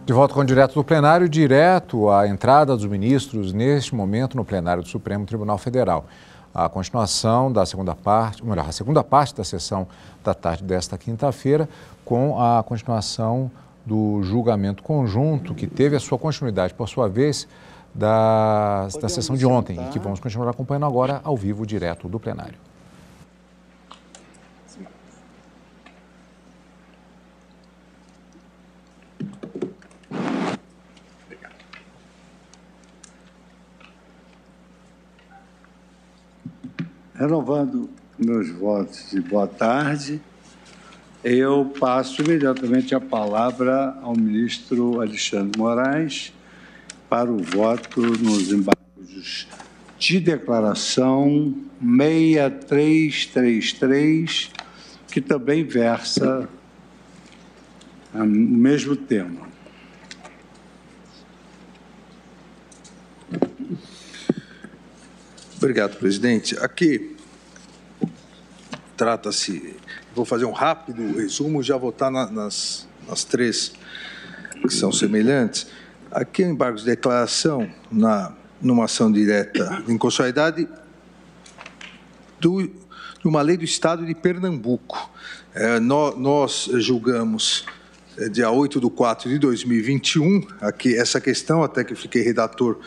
De volta com o Direto do Plenário, direto à entrada dos ministros neste momento no plenário do Supremo Tribunal Federal. A continuação da segunda parte, ou melhor, a segunda parte da sessão da tarde desta quinta-feira, com a continuação do julgamento conjunto, que teve a sua continuidade, por sua vez, da sessão de ontem, e que vamos continuar acompanhando agora ao vivo, direto do plenário. Renovando meus votos de boa tarde, eu passo imediatamente a palavra ao ministro Alexandre de Moraes para o voto nos embargos de declaração 6333, que também versa o mesmo tema. Obrigado, presidente. Aqui trata-se, vou fazer um rápido resumo, já votar nas três que são semelhantes. Aqui é embargos de declaração numa ação direta de inconstitucionalidade de uma lei do Estado de Pernambuco. Nós julgamos dia 8 de 2021, aqui essa questão, até que eu fiquei redator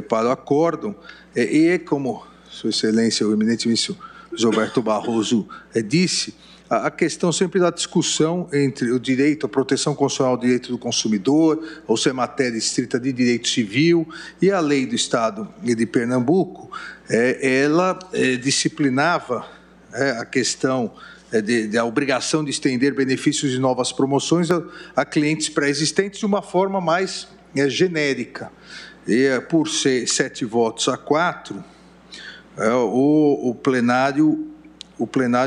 para o acórdão, e como Sua Excelência, o eminente ministro Roberto Barroso disse, a questão sempre da discussão entre o direito, a proteção constitucional do direito do consumidor, ou se é matéria estrita de direito civil, e a lei do Estado de Pernambuco, ela disciplinava a questão da obrigação de estender benefícios e novas promoções a clientes pré-existentes de uma forma mais genérica. E por ser 7 votos a 4, o plenário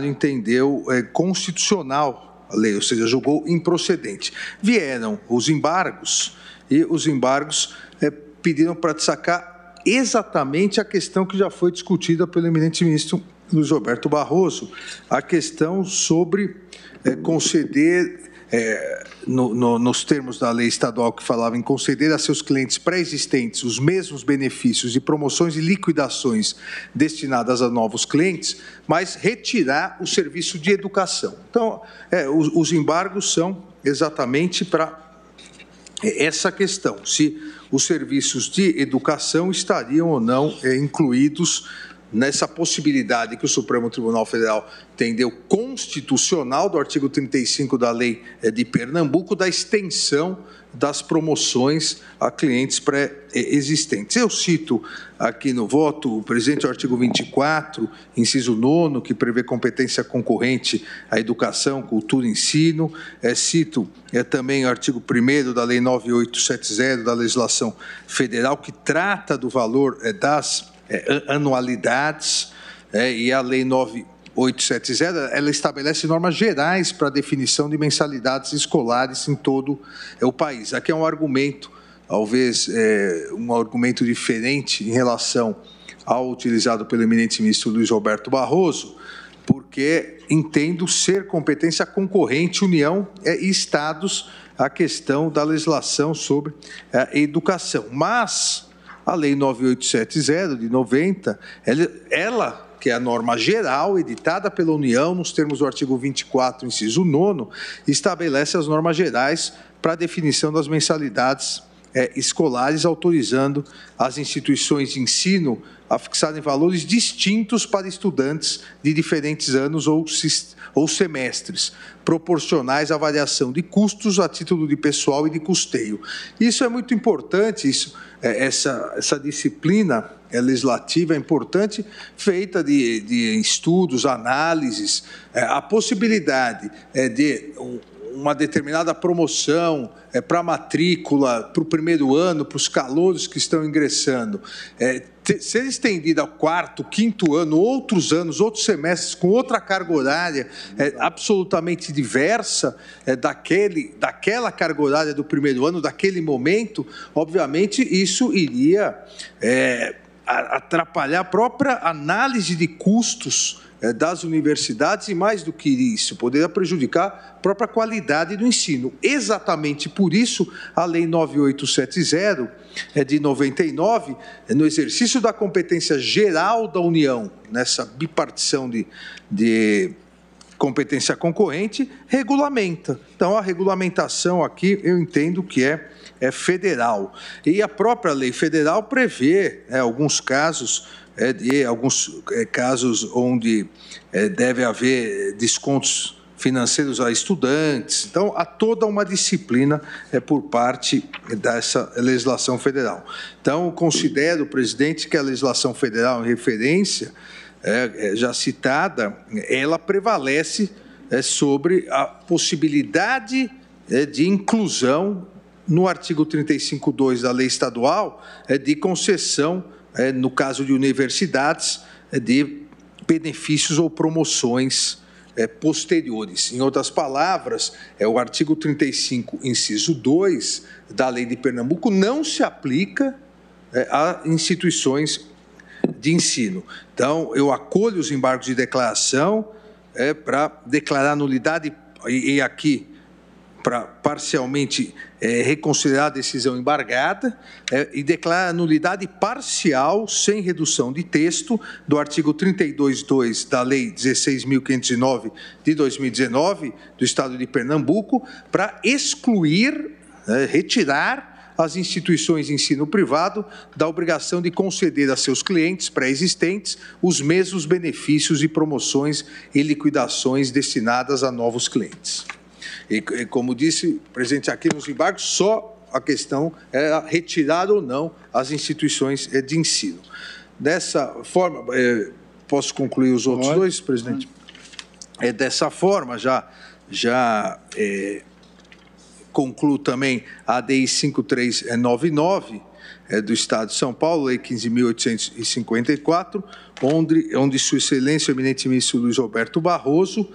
entendeu constitucional a lei, ou seja, julgou improcedente. Vieram os embargos, e os embargos pediram para destacar exatamente a questão que já foi discutida pelo eminente ministro Luiz Roberto Barroso, a questão sobre conceder, nos termos da lei estadual que falava em conceder a seus clientes pré-existentes os mesmos benefícios de promoções e liquidações destinadas a novos clientes, mas retirar o serviço de educação. Então, os embargos são exatamente para essa questão, se os serviços de educação estariam ou não incluídos nessa possibilidade que o Supremo Tribunal Federal entendeu constitucional do artigo 35 da Lei de Pernambuco, da extensão das promoções a clientes pré-existentes. Eu cito aqui no voto o presente artigo 24, inciso 9º, que prevê competência concorrente à educação, cultura e ensino. Cito também o artigo 1º da Lei 9870 da legislação federal, que trata do valor das anualidades, e a Lei 9870, ela estabelece normas gerais para a definição de mensalidades escolares em todo o país. Aqui é um argumento, talvez um argumento diferente em relação ao utilizado pelo eminente ministro Luiz Roberto Barroso, porque entendo ser competência concorrente União e Estados a questão da legislação sobre a educação. Mas a Lei 9870, de 90, ela, que é a norma geral editada pela União, nos termos do artigo 24, inciso 9º, estabelece as normas gerais para a definição das mensalidades escolares, autorizando as instituições de ensino a fixarem valores distintos para estudantes de diferentes anos ou semestres, proporcionais à variação de custos a título de pessoal e de custeio. Isso é muito importante, essa disciplina legislativa é importante, feita de estudos, análises, a possibilidade de uma determinada promoção para a matrícula, para o primeiro ano, para os calouros que estão ingressando, ser estendida ao 4º, 5º ano, outros anos, outros semestres, com outra carga horária absolutamente diversa daquela carga horária do primeiro ano, daquele momento, obviamente isso iria atrapalhar a própria análise de custos das universidades e, mais do que isso, poderia prejudicar a própria qualidade do ensino. Exatamente por isso, a Lei 9870, de 99, no exercício da competência geral da União, nessa bipartição de competência concorrente, regulamenta. Então, a regulamentação aqui, eu entendo que é federal. E a própria lei federal prevê alguns casos, onde deve haver descontos financeiros a estudantes. Então, há toda uma disciplina por parte dessa legislação federal. Então, considero, presidente, que a legislação federal em referência, já citada, ela prevalece sobre a possibilidade de inclusão no artigo 35.2 da lei estadual de concessão, no caso de universidades, de benefícios ou promoções posteriores. Em outras palavras, o artigo 35, inciso 2 da lei de Pernambuco não se aplica a instituições de ensino. Então, eu acolho os embargos de declaração para declarar nulidade, e aqui, para parcialmente reconsiderar a decisão embargada e declarar a nulidade parcial, sem redução de texto, do artigo 32.2 da Lei 16.509 de 2019, do Estado de Pernambuco, para excluir, retirar as instituições de ensino privado da obrigação de conceder a seus clientes pré-existentes os mesmos benefícios e promoções e liquidações destinadas a novos clientes. E, como disse, presidente, aqui nos embargos, só a questão é retirar ou não as instituições de ensino. Dessa forma, posso concluir os outros dois, presidente? Dessa forma, já concluo também a ADI 5399 do Estado de São Paulo, Lei 15.854, onde Sua Excelência, o eminente ministro Luiz Roberto Barroso,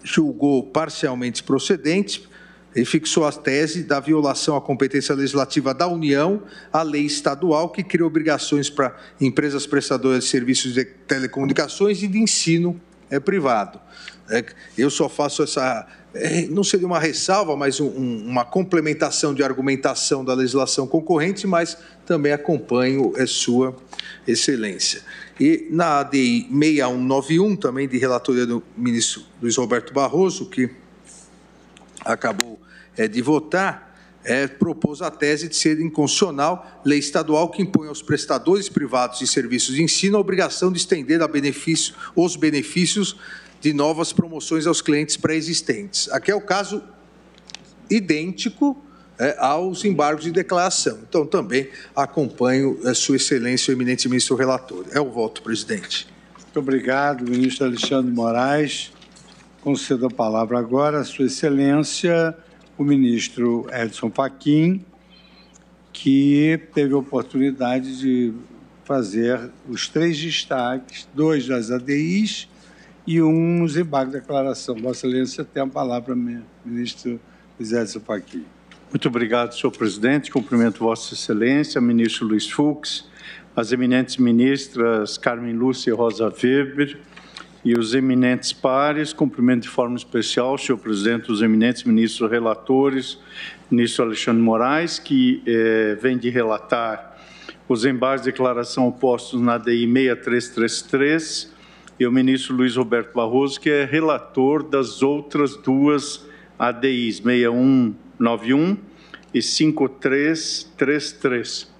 julgou parcialmente procedente e fixou a tese da violação à competência legislativa da União à lei estadual que cria obrigações para empresas prestadoras de serviços de telecomunicações e de ensino privado. Eu só faço essa, não seria uma ressalva, mas uma complementação de argumentação da legislação concorrente, mas também acompanho Sua Excelência. E na ADI 6191, também de relatoria do ministro Luiz Roberto Barroso, que acabou de votar, propôs a tese de ser inconstitucional lei estadual que impõe aos prestadores privados de serviços de ensino a obrigação de estender os benefícios de novas promoções aos clientes pré-existentes. Aqui é o caso idêntico aos embargos de declaração. Então, também acompanho Sua Excelência, o eminente ministro relator. É o voto, presidente. Muito obrigado, ministro Alexandre Moraes. Concedo a palavra agora a Sua Excelência, o ministro Edson Fachin, que teve a oportunidade de fazer os 3 destaques, 2 das ADIs e 1 nos embargos de declaração. Vossa Excelência tem a palavra, ministro Edson Fachin. Muito obrigado, senhor presidente. Cumprimento Vossa Excelência, ministro Luiz Fux, as eminentes ministras Carmen Lúcia e Rosa Weber e os eminentes pares. Cumprimento de forma especial, senhor presidente, os eminentes ministros relatores, ministro Alexandre Moraes, que vem de relatar os embargos de declaração opostos na ADI 6333, e o ministro Luiz Roberto Barroso, que é relator das outras 2 ADIs, 6191 e 5333.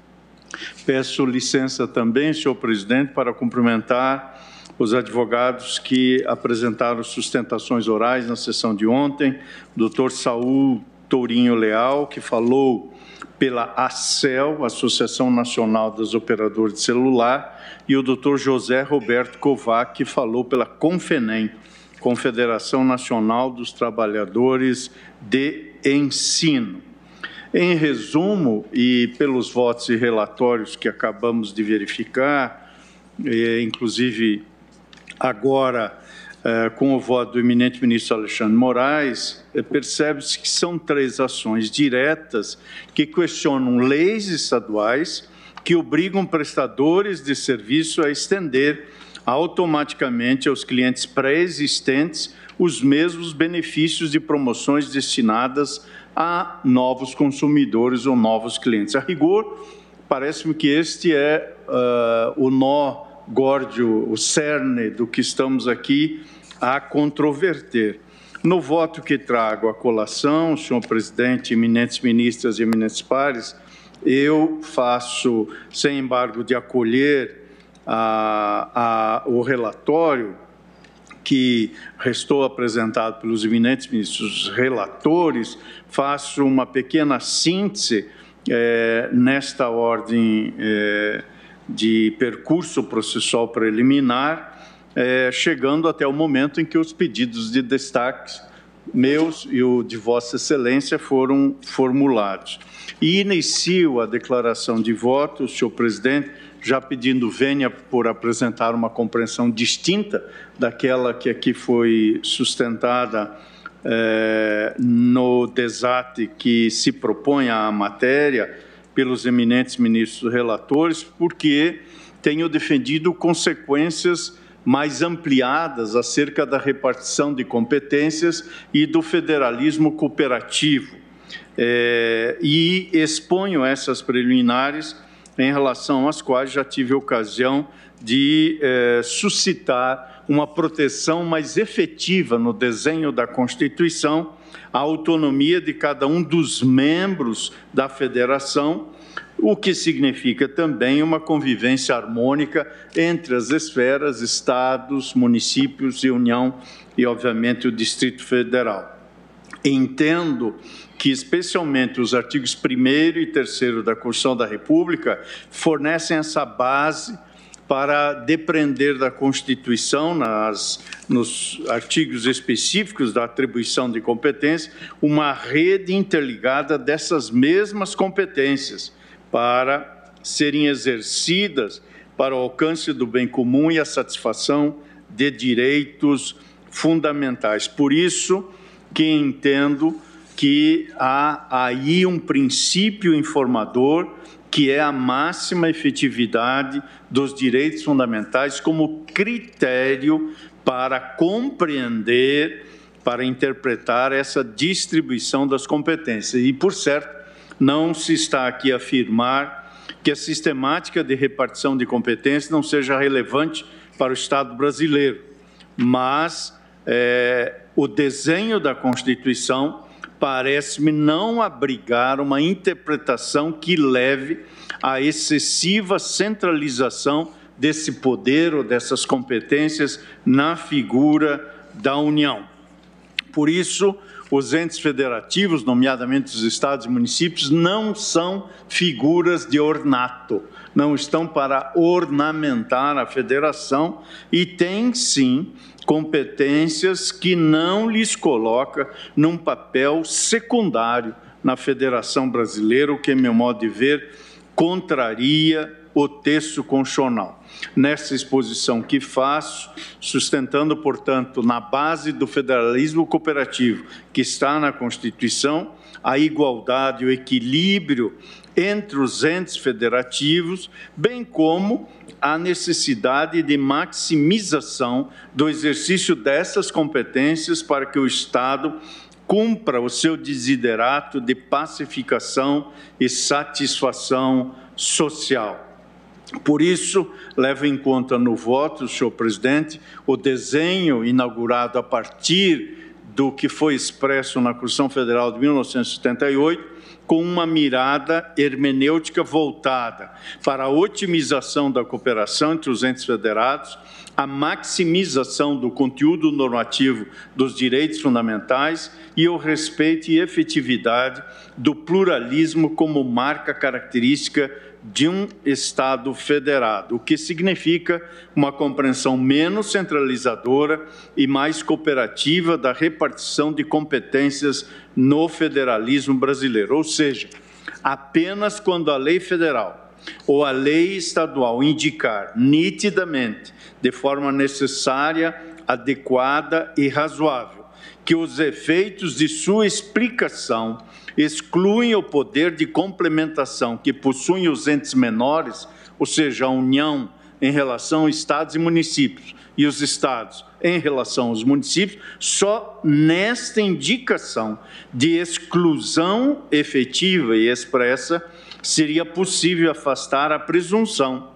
Peço licença também, senhor presidente, para cumprimentar os advogados que apresentaram sustentações orais na sessão de ontem, doutor Saul Tourinho Leal, que falou pela ACEL, Associação Nacional dos Operadores de Celular, e o doutor José Roberto Kovac, que falou pela CONFENEM, Confederação Nacional dos Trabalhadores de Ensino. Em resumo, e pelos votos e relatórios que acabamos de verificar, inclusive agora com o voto do eminente ministro Alexandre Moraes, percebe-se que são 3 ações diretas que questionam leis estaduais que obrigam prestadores de serviço a estender automaticamente aos clientes pré-existentes os mesmos benefícios de promoções destinadas a novos consumidores ou novos clientes. A rigor, parece-me que este é o nó górdio, o cerne do que estamos aqui a controverter. No voto que trago à colação, senhor presidente, eminentes ministras e eminentes pares, eu faço, sem embargo de acolher o relatório que restou apresentado pelos eminentes ministros relatores, faço uma pequena síntese nesta ordem de percurso processual preliminar, chegando até o momento em que os pedidos de destaques meus e o de Vossa Excelência foram formulados. E inicio a declaração de voto, senhor presidente, já pedindo vênia por apresentar uma compreensão distinta daquela que aqui foi sustentada no desate que se propõe à matéria pelos eminentes ministros relatores, porque tenho defendido consequências mais ampliadas acerca da repartição de competências e do federalismo cooperativo. E exponho essas preliminares em relação às quais já tive ocasião de suscitar uma proteção mais efetiva no desenho da Constituição, a autonomia de cada um dos membros da federação, o que significa também uma convivência harmônica entre as esferas, estados, municípios e União e, obviamente, o Distrito Federal. Entendo que, especialmente, os artigos 1º e 3º da Constituição da República fornecem essa base para depreender da Constituição, nos artigos específicos da atribuição de competência, uma rede interligada dessas mesmas competências para serem exercidas para o alcance do bem comum e a satisfação de direitos fundamentais. Por isso que entendo que há aí um princípio informador que é a máxima efetividade dos direitos fundamentais como critério para compreender, para interpretar essa distribuição das competências. E, por certo, não se está aqui a afirmar que a sistemática de repartição de competências não seja relevante para o Estado brasileiro, mas o desenho da Constituição parece-me não abrigar uma interpretação que leve à excessiva centralização desse poder ou dessas competências na figura da União. Por isso, os entes federativos, nomeadamente os estados e municípios, não são figuras de ornato, não estão para ornamentar a federação e têm, sim, competências que não lhes coloca num papel secundário na Federação Brasileira, o que, em meu modo de ver, contraria o texto constitucional. Nessa exposição que faço, sustentando, portanto, na base do federalismo cooperativo que está na Constituição, a igualdade e o equilíbrio entre os entes federativos, bem como a necessidade de maximização do exercício dessas competências para que o Estado cumpra o seu desiderato de pacificação e satisfação social. Por isso, levo em conta no voto, senhor presidente, o desenho inaugurado a partir do que foi expresso na Constituição Federal de 1978, com uma mirada hermenêutica voltada para a otimização da cooperação entre os entes federados, a maximização do conteúdo normativo dos direitos fundamentais e o respeito e efetividade do pluralismo como marca característica de um Estado federado, o que significa uma compreensão menos centralizadora e mais cooperativa da repartição de competências no federalismo brasileiro. Ou seja, apenas quando a lei federal ou a lei estadual indicar nitidamente, de forma necessária, adequada e razoável, que os efeitos de sua explicação excluem o poder de complementação que possuem os entes menores, ou seja, a União em relação a estados e municípios, e os estados em relação aos municípios, só nesta indicação de exclusão efetiva e expressa seria possível afastar a presunção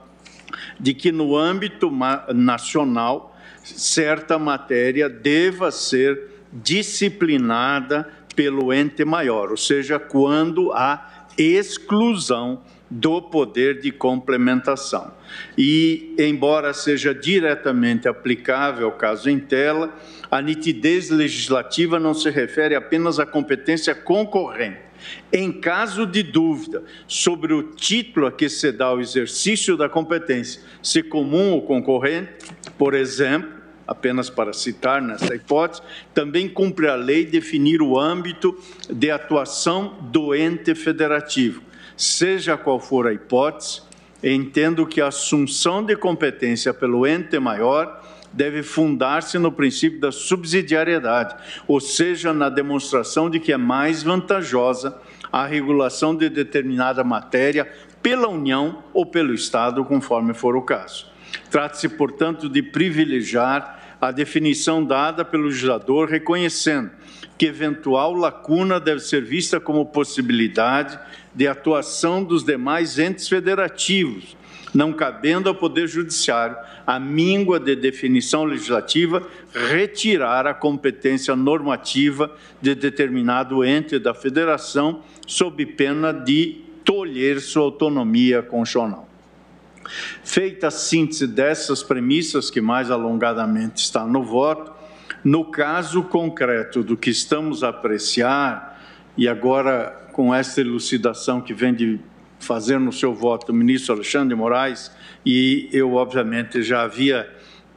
de que no âmbito nacional certa matéria deva ser disciplinada pelo ente maior, ou seja, quando há exclusão do poder de complementação. E, embora seja diretamente aplicável ao caso em tela, a nitidez legislativa não se refere apenas à competência concorrente. Em caso de dúvida sobre o título a que se dá o exercício da competência, se comum ou concorrente, por exemplo, apenas para citar nessa hipótese, também cumpre a lei definir o âmbito de atuação do ente federativo. Seja qual for a hipótese, entendo que a assunção de competência pelo ente maior deve fundar-se no princípio da subsidiariedade, ou seja, na demonstração de que é mais vantajosa a regulação de determinada matéria pela União ou pelo Estado, conforme for o caso. Trata-se, portanto, de privilegiar a definição dada pelo legislador, reconhecendo que eventual lacuna deve ser vista como possibilidade de atuação dos demais entes federativos, não cabendo ao Poder Judiciário a míngua de definição legislativa retirar a competência normativa de determinado ente da federação sob pena de tolher sua autonomia constitucional. Feita a síntese dessas premissas, que mais alongadamente está no voto, no caso concreto do que estamos a apreciar, e agora com essa elucidação que vem de fazer no seu voto o ministro Alexandre de Moraes, e eu, obviamente, já havia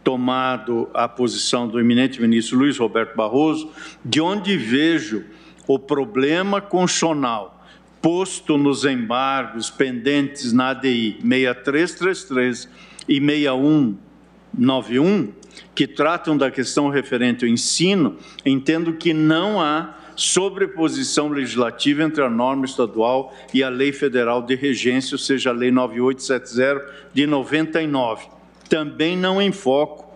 tomado a posição do eminente ministro Luiz Roberto Barroso, de onde vejo o problema constitucional posto nos embargos pendentes na ADI 6333 e 6191, que tratam da questão referente ao ensino, entendo que não há sobreposição legislativa entre a norma estadual e a lei federal de regência, ou seja, a lei 9870 de 99. Também não enfoco,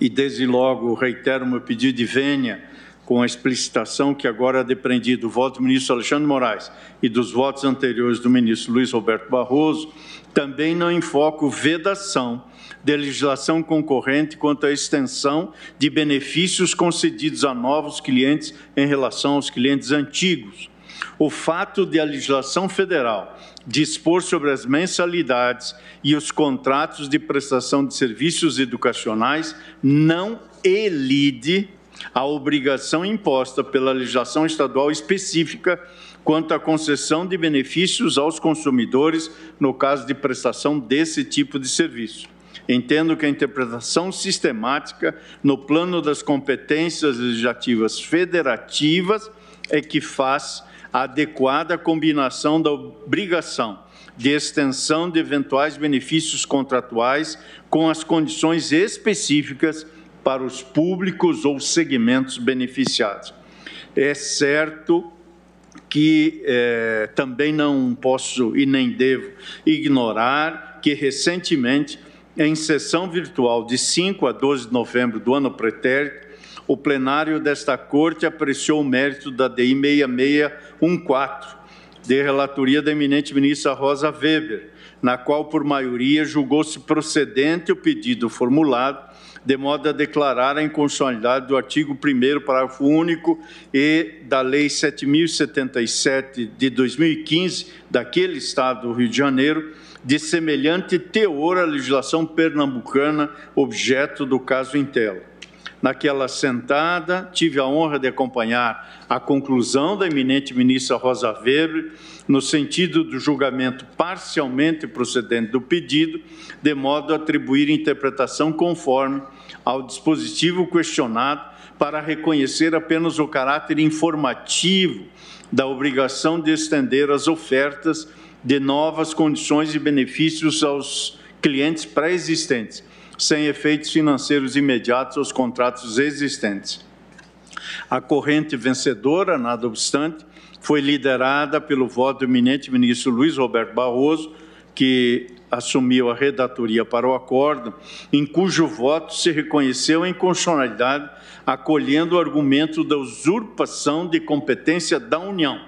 e desde logo reitero meu pedido de vênia, com a explicitação que agora é depreendido do voto do ministro Alexandre de Moraes e dos votos anteriores do ministro Luiz Roberto Barroso, também não enfoco vedação de legislação concorrente quanto à extensão de benefícios concedidos a novos clientes em relação aos clientes antigos. O fato de a legislação federal dispor sobre as mensalidades e os contratos de prestação de serviços educacionais não elide a obrigação imposta pela legislação estadual específica quanto à concessão de benefícios aos consumidores no caso de prestação desse tipo de serviço. Entendo que a interpretação sistemática no plano das competências legislativas federativas é que faz a adequada combinação da obrigação de extensão de eventuais benefícios contratuais com as condições específicas para os públicos ou segmentos beneficiados. É certo que também não posso e nem devo ignorar que, recentemente, em sessão virtual de 5 a 12 de novembro do ano pretérito, o plenário desta Corte apreciou o mérito da DI 6614, de relatoria da eminente ministra Rosa Weber, na qual, por maioria, julgou-se procedente o pedido formulado, de modo a declarar a inconstitucionalidade do artigo 1º, parágrafo único, e da Lei 7.077 de 2015, daquele Estado do Rio de Janeiro, de semelhante teor à legislação pernambucana, objeto do caso em tela. Naquela sentada, tive a honra de acompanhar a conclusão da eminente ministra Rosa Weber, no sentido do julgamento parcialmente procedente do pedido, de modo a atribuir interpretação conforme ao dispositivo questionado para reconhecer apenas o caráter informativo da obrigação de estender as ofertas de novas condições e benefícios aos clientes pré-existentes, sem efeitos financeiros imediatos aos contratos existentes. A corrente vencedora, nada obstante, foi liderada pelo voto do eminente ministro Luiz Roberto Barroso, que assumiu a redatoria para o acordo, em cujo voto se reconheceu a inconstitucionalidade, acolhendo o argumento da usurpação de competência da União,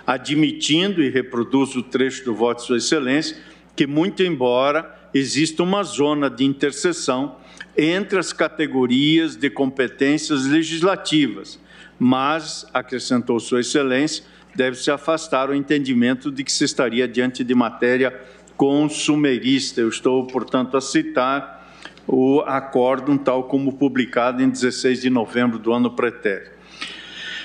admitindo, e reproduz o trecho do voto de Sua Excelência, que, muito embora exista uma zona de interseção entre as categorias de competências legislativas, mas, acrescentou Sua Excelência, deve-se afastar o entendimento de que se estaria diante de matéria consumerista. Eu estou, portanto, a citar o acórdão tal como publicado em 16 de novembro do ano pretérito.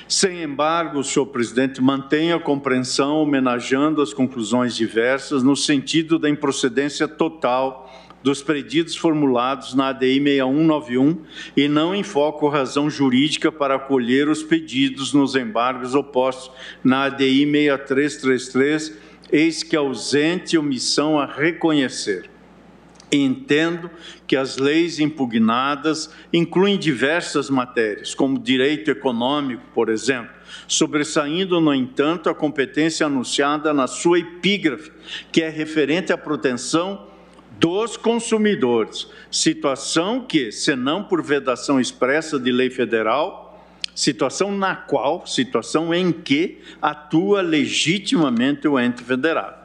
Sem embargo, senhor presidente, mantenho a compreensão homenageando as conclusões diversas no sentido da improcedência total dos pedidos formulados na ADI 6191 e não invoco razão jurídica para acolher os pedidos nos embargos opostos na ADI 6333, eis que ausente omissão a reconhecer. Entendo que as leis impugnadas incluem diversas matérias, como direito econômico, por exemplo, sobressaindo, no entanto, a competência anunciada na sua epígrafe, que é referente à proteção dos consumidores, situação que, senão por vedação expressa de lei federal, situação em que atua legitimamente o ente federado.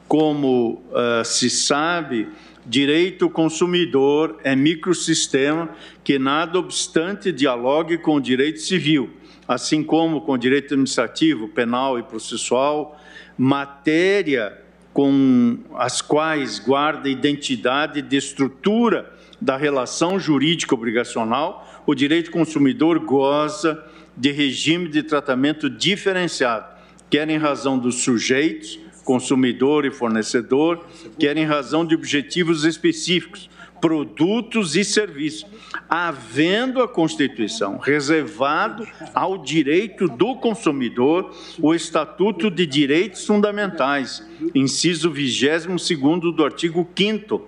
Como se sabe, direito consumidor é microsistema que, nada obstante, dialogue com o direito civil, assim como com o direito administrativo, penal e processual, matéria com as quais guarda identidade de estrutura da relação jurídica obrigacional, o direito consumidor goza de regime de tratamento diferenciado, quer em razão dos sujeitos, consumidor e fornecedor, quer em razão de objetivos específicos, produtos e serviços, havendo a Constituição reservado ao direito do consumidor o Estatuto de Direitos Fundamentais, inciso 22º do artigo 5º,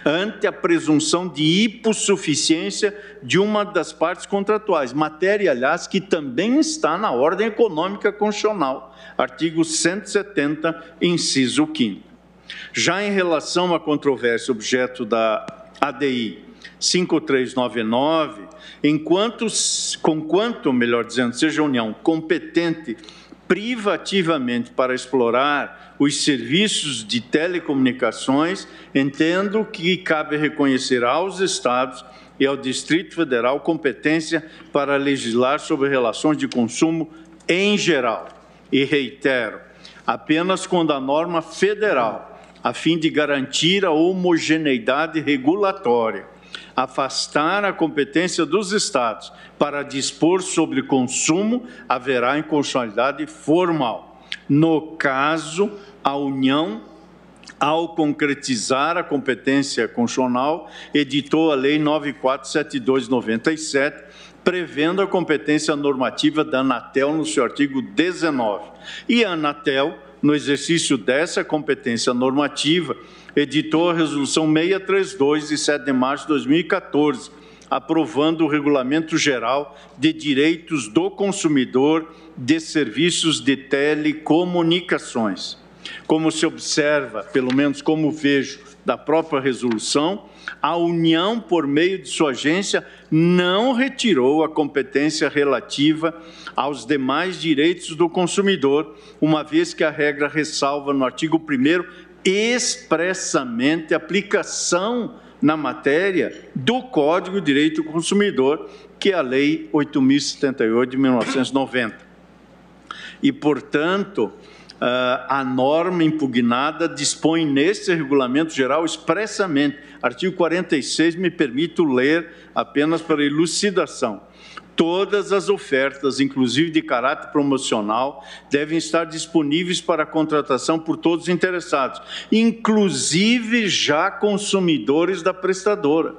ante a presunção de hipossuficiência de uma das partes contratuais, matéria, aliás, que também está na ordem econômica constitucional, artigo 170, inciso 5º. Já em relação à controvérsia objeto da ADI 5399, conquanto, melhor dizendo, seja a União competente privativamente para explorar os serviços de telecomunicações, entendo que cabe reconhecer aos Estados e ao Distrito Federal competência para legislar sobre relações de consumo em geral. E reitero, apenas quando a norma federal, a fim de garantir a homogeneidade regulatória, afastar a competência dos Estados para dispor sobre consumo, haverá inconstitucionalidade formal. No caso, a União, ao concretizar a competência constitucional, editou a Lei 9472/97, prevendo a competência normativa da Anatel no seu artigo 19. E a Anatel, no exercício dessa competência normativa, editou a Resolução 632, de 7 de março de 2014, aprovando o Regulamento Geral de Direitos do Consumidor de Serviços de Telecomunicações. Como se observa, pelo menos como vejo da própria resolução, a União, por meio de sua agência, não retirou a competência relativa aos demais direitos do consumidor, uma vez que a regra ressalva no artigo 1º expressamente a aplicação na matéria do Código de Direito do Consumidor, que é a Lei 8.078 de 1990. E, portanto, a norma impugnada dispõe nesse regulamento geral expressamente, artigo 46, me permito ler apenas para elucidação. Todas as ofertas, inclusive de caráter promocional, devem estar disponíveis para contratação por todos os interessados, inclusive já consumidores da prestadora.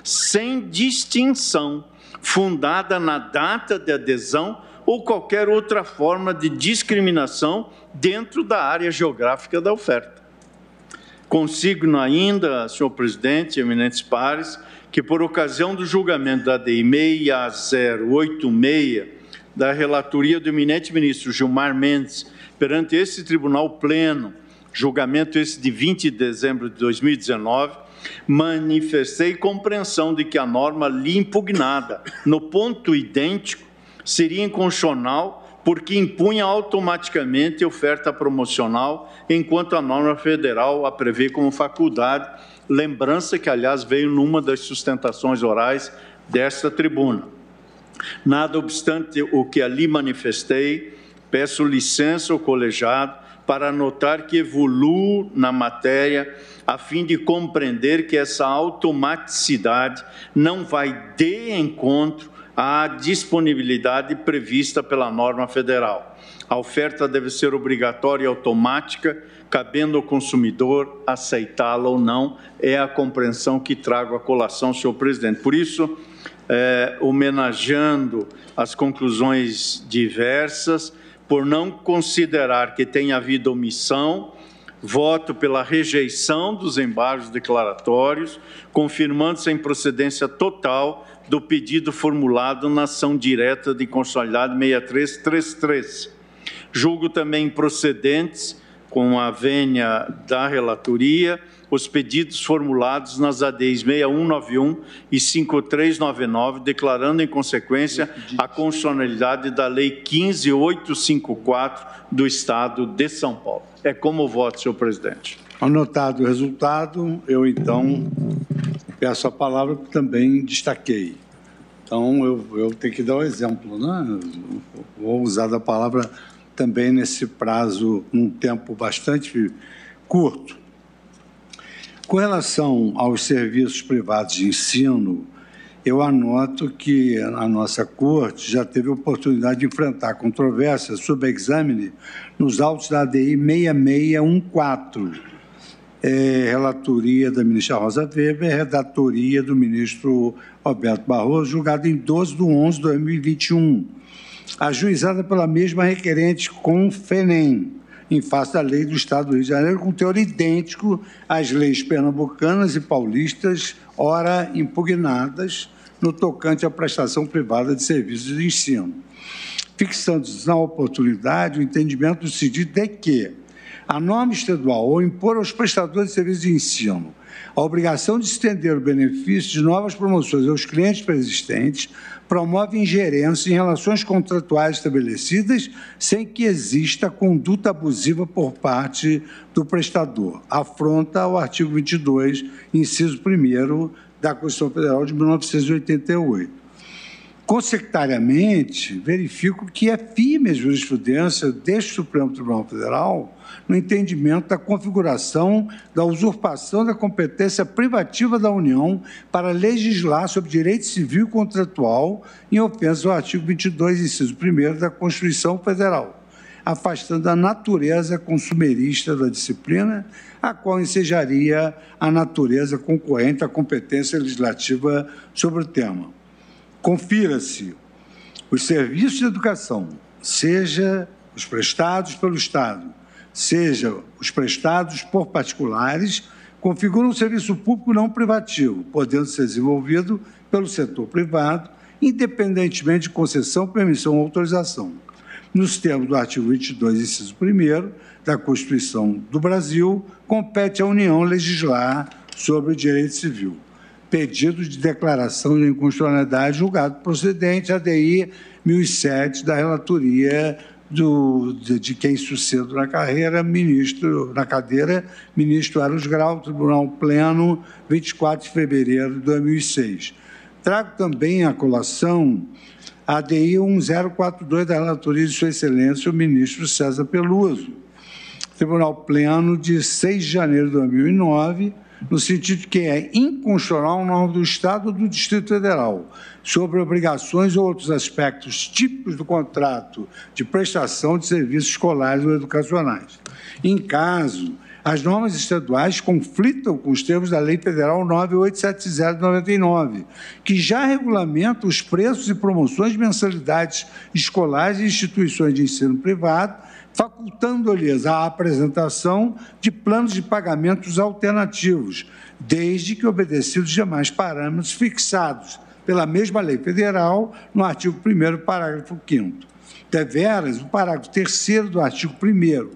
Sem distinção, fundada na data de adesão ou qualquer outra forma de discriminação dentro da área geográfica da oferta. Consigno ainda, senhor presidente, eminentes pares, que por ocasião do julgamento da DI 6086, da relatoria do eminente ministro Gilmar Mendes, perante esse tribunal pleno, julgamento esse de 20 de dezembro de 2019, manifestei compreensão de que a norma ali impugnada, no ponto idêntico, seria inconstitucional porque impunha automaticamente oferta promocional, enquanto a norma federal a prevê como faculdade, lembrança que, aliás, veio numa das sustentações orais desta tribuna. Nada obstante o que ali manifestei, peço licença ao colegiado para anotar que evoluo na matéria a fim de compreender que essa automaticidade não vai de encontro à disponibilidade prevista pela norma federal. A oferta deve ser obrigatória e automática, cabendo ao consumidor aceitá-la ou não, é a compreensão que trago à colação, senhor presidente. Por isso, homenageando as conclusões diversas, por não considerar que tenha havido omissão, voto pela rejeição dos embargos declaratórios, confirmando-se a improcedência total do pedido formulado na ação direta de constitucionalidade 6333. Julgo também improcedentes, com a vênia da relatoria, os pedidos formulados nas ADIs 6191 e 5399, declarando, em consequência, a constitucionalidade da Lei 15854 do Estado de São Paulo. É como voto, senhor presidente. Anotado o resultado, eu, então, peço a palavra, porque também destaquei. Então, eu tenho que dar o exemplo, né? Vou usar da palavra também nesse prazo, num tempo bastante curto. Com relação aos serviços privados de ensino, eu anoto que a nossa Corte já teve a oportunidade de enfrentar controvérsias sobre exame nos autos da ADI 6614, relatoria da ministra Rosa Weber, redatoria do ministro Roberto Barroso, julgado em 12 de 11 de 2021, ajuizada pela mesma requerente com FENEM, em face da lei do Estado do Rio de Janeiro, com teor idêntico às leis pernambucanas e paulistas, ora impugnadas, no tocante à prestação privada de serviços de ensino, fixando-se na oportunidade o entendimento do sentido de que a norma estadual, ao impor aos prestadores de serviços de ensino a obrigação de estender o benefício de novas promoções aos clientes preexistentes, promove ingerência em relações contratuais estabelecidas sem que exista conduta abusiva por parte do prestador. Afronta ao artigo 22, inciso 1º da Constituição Federal de 1988. Consequentariamente, verifico que é firme a jurisprudência deste Supremo Tribunal Federal no entendimento da configuração da usurpação da competência privativa da União para legislar sobre direito civil e contratual em ofensa ao artigo 22, inciso 1º da Constituição Federal, afastando a natureza consumerista da disciplina, a qual ensejaria a natureza concorrente à competência legislativa sobre o tema. Confira-se os serviços de educação, seja os prestados pelo Estado, seja os prestados por particulares, configuram um serviço público não privativo, podendo ser desenvolvido pelo setor privado, independentemente de concessão, permissão ou autorização. Nos termos do artigo 22, inciso 1º da Constituição do Brasil, compete à União legislar sobre o direito civil. Pedido de declaração de inconstitucionalidade julgado procedente, ADI 1007, da relatoria de quem sucedo na cadeira, ministro Eros Grau, Tribunal Pleno, 24 de fevereiro de 2006. Trago também à colação a ADI 1042, da relatoria de Sua Excelência, o ministro César Peluso, Tribunal Pleno, de 6 de janeiro de 2009, no sentido de que é inconstitucional norma do Estado ou do Distrito Federal sobre obrigações ou outros aspectos típicos do contrato de prestação de serviços escolares ou educacionais. Em caso, As normas estaduais conflitam com os termos da Lei Federal 9870 de 99, que já regulamenta os preços e promoções de mensalidades escolares e instituições de ensino privado, facultando-lhes a apresentação de planos de pagamentos alternativos, desde que obedecidos os demais parâmetros fixados pela mesma lei federal no artigo 1º, parágrafo 5º. Deveras, o parágrafo 3º do artigo 1º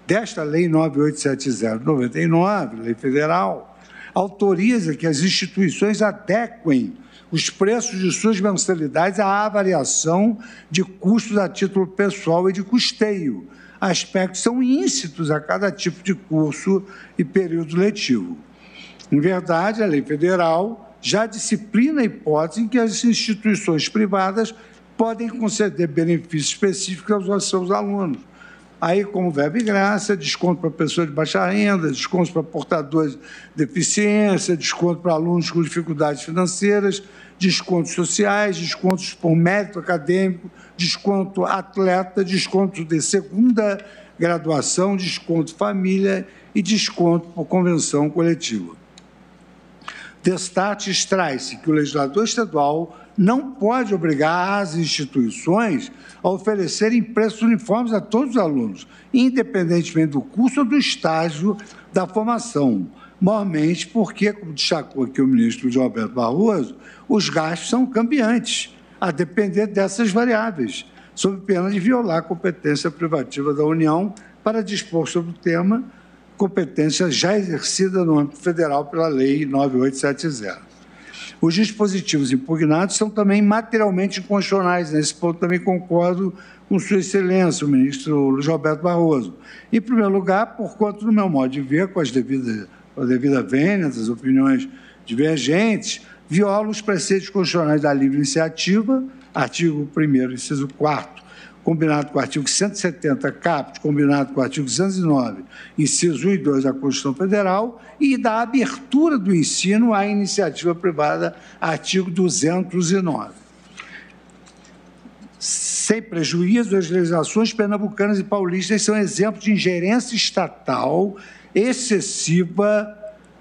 desta Lei 9870 de 99, Lei Federal, autoriza que as instituições adequem os preços de suas mensalidades à variação de custos a título pessoal e de custeio. Aspectos são íncitos a cada tipo de curso e período letivo. Em verdade, a Lei Federal já disciplina a hipótese em que as instituições privadas podem conceder benefícios específicos aos seus alunos. Aí, como verba e graça, desconto para pessoas de baixa renda, desconto para portadores de deficiência, desconto para alunos com dificuldades financeiras, descontos sociais, descontos por mérito acadêmico, desconto atleta, desconto de segunda graduação, desconto família e desconto por convenção coletiva. Destaque extrai-se que o legislador estadual não pode obrigar as instituições a oferecerem preços uniformes a todos os alunos, independentemente do curso ou do estágio da formação, mormente porque, como destacou aqui o ministro Luiz Roberto Barroso, os gastos são cambiantes, a depender dessas variáveis, sob pena de violar a competência privativa da União para dispor sobre o tema, competência já exercida no âmbito federal pela Lei 9870. Os dispositivos impugnados são também materialmente inconstitucionais. Nesse ponto também concordo com Sua Excelência, o ministro Luiz Roberto Barroso. Em primeiro lugar, por conta do meu modo de ver, com a devida vênia, das opiniões divergentes, viola os preceitos constitucionais da livre iniciativa, artigo 1º, inciso 4º, combinado com o artigo 170 caput, combinado com o artigo 209, inciso 1 e 2 da Constituição Federal, e da abertura do ensino à iniciativa privada, artigo 209. Sem prejuízo, as legislações pernambucanas e paulistas são exemplos de ingerência estatal excessiva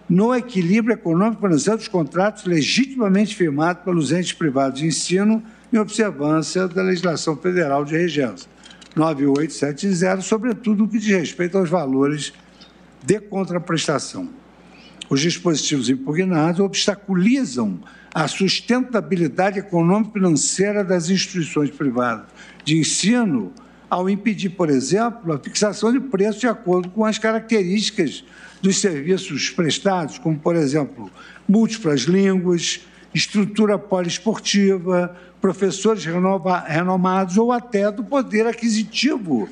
no equilíbrio econômico financeiro dos contratos legitimamente firmados pelos entes privados de ensino, em observância da legislação federal de regência 9870, sobretudo no que diz respeito aos valores de contraprestação. Os dispositivos impugnados obstaculizam a sustentabilidade econômico-financeira das instituições privadas de ensino, ao impedir, por exemplo, a fixação de preços de acordo com as características dos serviços prestados, como, por exemplo, múltiplas línguas, estrutura poliesportiva, professores renomados ou até do poder aquisitivo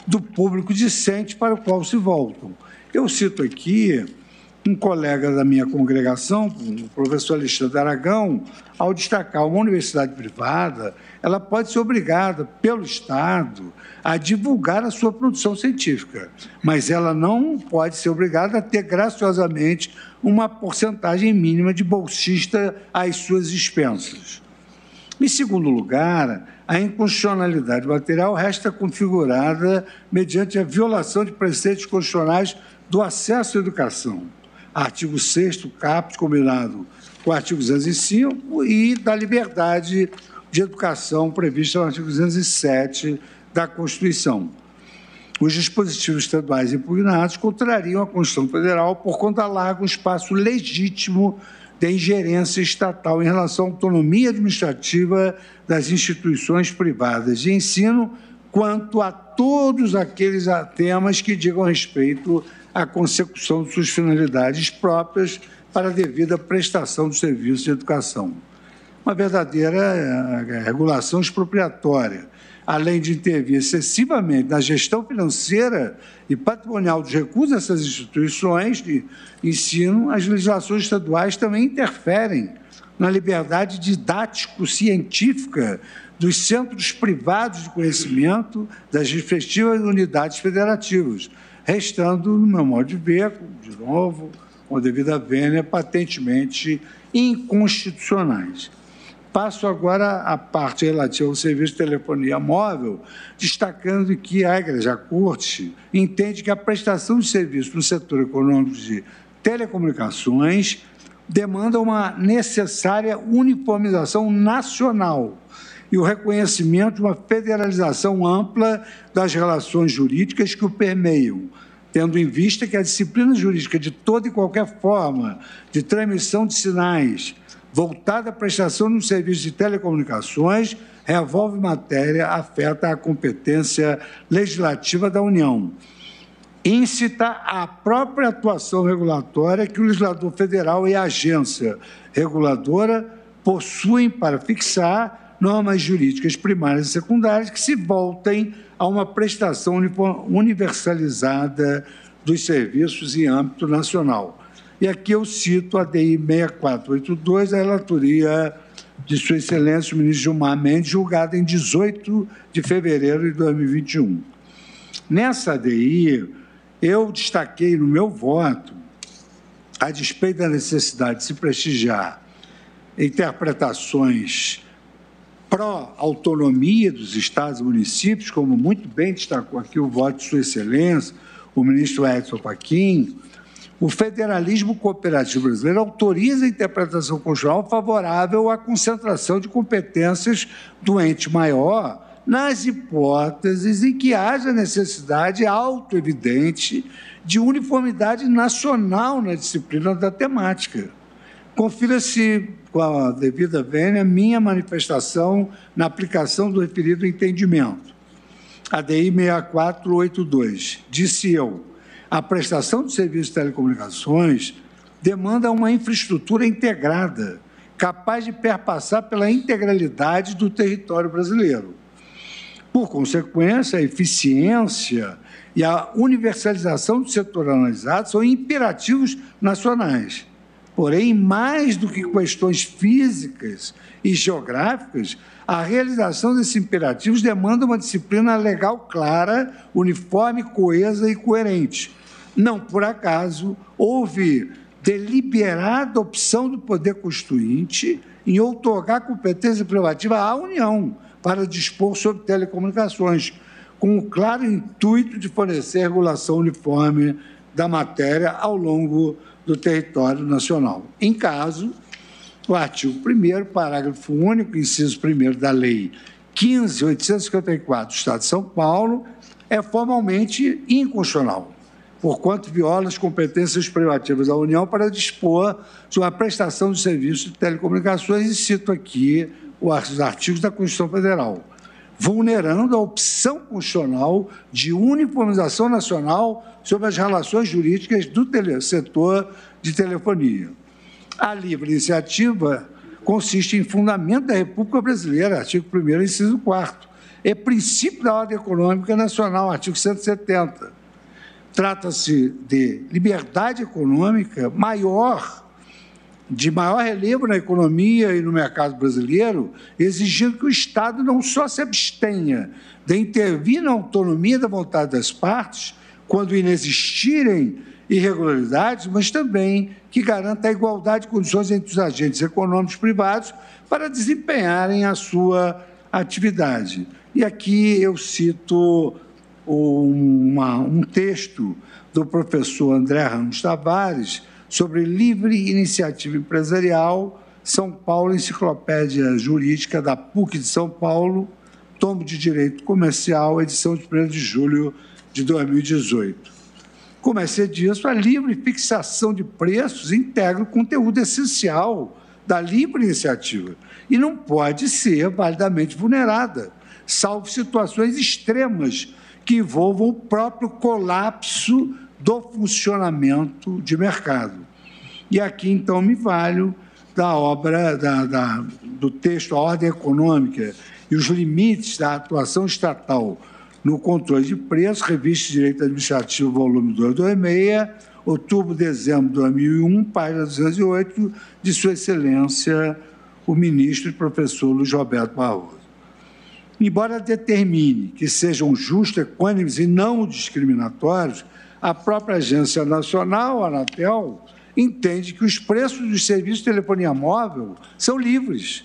do público discente para o qual se voltam. Eu cito aqui um colega da minha congregação, o professor Alexandre Aragão, ao destacar uma universidade privada, ela pode ser obrigada pelo Estado a divulgar a sua produção científica, mas ela não pode ser obrigada a ter graciosamente uma porcentagem mínima de bolsista às suas expensas. Em segundo lugar, a inconstitucionalidade material resta configurada mediante a violação de preceitos constitucionais do acesso à educação, artigo 6º caput, combinado com o artigo 205, e da liberdade de educação prevista no artigo 207 da Constituição. Os dispositivos estaduais impugnados contrariam a Constituição Federal por conta larga um espaço legítimo de ingerência estatal em relação à autonomia administrativa das instituições privadas de ensino, quanto a todos aqueles temas que digam respeito à consecução de suas finalidades próprias para a devida prestação do serviço de educação. Uma verdadeira regulação expropriatória, além de intervir excessivamente na gestão financeira e patrimonial dos recursos dessas instituições de ensino, as legislações estaduais também interferem na liberdade didático-científica dos centros privados de conhecimento das respectivas unidades federativas, restando, no meu modo de ver, de novo, com a devida vênia, patentemente inconstitucionais. Passo agora à parte relativa ao serviço de telefonia móvel, destacando que a Igreja Corte entende que a prestação de serviço no setor econômico de telecomunicações demanda uma necessária uniformização nacional e o reconhecimento de uma federalização ampla das relações jurídicas que o permeiam, tendo em vista que a disciplina jurídica de toda e qualquer forma de transmissão de sinais voltada à prestação de um serviço de telecomunicações revolve matéria afeta a competência legislativa da União. Incita a própria atuação regulatória que o legislador federal e a agência reguladora possuem para fixar normas jurídicas primárias e secundárias que se voltem a uma prestação universalizada dos serviços em âmbito nacional. E aqui eu cito a DI 6482, a relatoria de Sua Excelência, o ministro Gilmar Mendes, julgada em 18 de fevereiro de 2021. Nessa DI, eu destaquei no meu voto, a despeito da necessidade de se prestigiar interpretações pró-autonomia dos estados e municípios, como muito bem destacou aqui o voto de Sua Excelência, o ministro Edson Fachin, o federalismo cooperativo brasileiro autoriza a interpretação constitucional favorável à concentração de competências do ente maior nas hipóteses em que haja necessidade autoevidente de uniformidade nacional na disciplina da temática. Confira-se, com a devida vênia, minha manifestação na aplicação do referido entendimento. A DI 6482, disse eu, a prestação de serviços de telecomunicações demanda uma infraestrutura integrada, capaz de perpassar pela integralidade do território brasileiro. Por consequência, a eficiência e a universalização do setor analisado são imperativos nacionais. Porém, mais do que questões físicas e geográficas, a realização desses imperativos demanda uma disciplina legal clara, uniforme, coesa e coerente. Não por acaso, houve deliberada opção do Poder Constituinte em outorgar competência privativa à União para dispor sobre telecomunicações, com o claro intuito de fornecer regulação uniforme da matéria ao longo do território nacional. Em caso, o artigo 1º, parágrafo único, inciso 1º da Lei 15.854 do Estado de São Paulo, é formalmente inconstitucional, porquanto viola as competências privativas da União para dispor sobre a prestação de serviços de telecomunicações, e cito aqui os artigos da Constituição Federal, vulnerando a opção constitucional de uniformização nacional sobre as relações jurídicas do setor de telefonia. A livre iniciativa consiste em fundamento da República Brasileira, artigo 1º, inciso 4º, é princípio da ordem econômica nacional, artigo 170. Trata-se de liberdade econômica de maior relevo na economia e no mercado brasileiro, exigindo que o Estado não só se abstenha de intervir na autonomia da vontade das partes, quando inexistirem irregularidades, mas também que garanta a igualdade de condições entre os agentes econômicos privados para desempenharem a sua atividade. E aqui eu cito um texto do professor André Ramos Tavares sobre livre iniciativa empresarial, São Paulo, Enciclopédia Jurídica da PUC de São Paulo, tomo de Direito Comercial, edição de 1º de julho de 2018. Como é ser disso, a livre fixação de preços integra o conteúdo essencial da livre iniciativa e não pode ser validamente vulnerada, salvo situações extremas que envolvam o próprio colapso do funcionamento de mercado. E aqui, então, me valho da obra, do texto A Ordem Econômica e os Limites da Atuação Estatal no Controle de Preços, Revista de Direito Administrativo, volume 226, outubro, dezembro de 2001, página 208, de Sua Excelência, o ministro e professor Luiz Roberto Barroso. Embora determine que sejam justos, equânimes e não discriminatórios, a própria Agência Nacional, a Anatel, entende que os preços dos serviços de telefonia móvel são livres,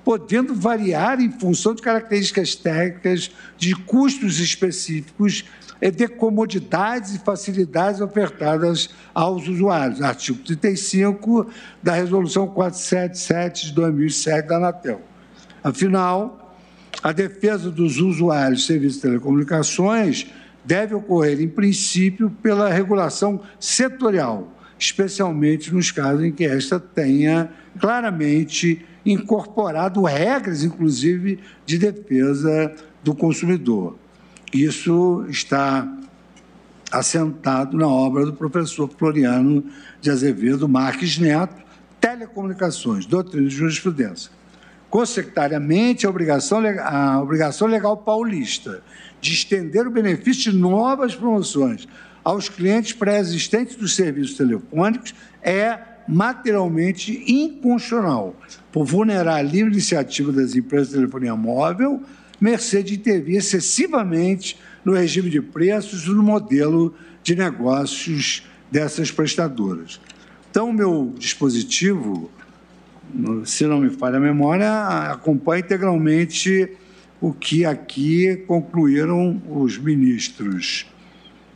podendo variar em função de características técnicas, de custos específicos e de comodidades e facilidades ofertadas aos usuários. Artigo 35 da Resolução 477 de 2007 da Anatel. Afinal, a defesa dos usuários de serviços de telecomunicações deve ocorrer, em princípio, pela regulação setorial, especialmente nos casos em que esta tenha claramente incorporado regras, inclusive, de defesa do consumidor. Isso está assentado na obra do professor Floriano de Azevedo Marques Neto, Telecomunicações, Doutrina e Jurisprudência. Consequentariamente, a obrigação legal paulista de estender o benefício de novas promoções aos clientes pré-existentes dos serviços telefônicos é materialmente inconstitucional, por vulnerar a livre iniciativa das empresas de telefonia móvel, mercê de intervir excessivamente no regime de preços e no modelo de negócios dessas prestadoras. Então, o meu dispositivo, se não me falha a memória, acompanha integralmente o que aqui concluíram os ministros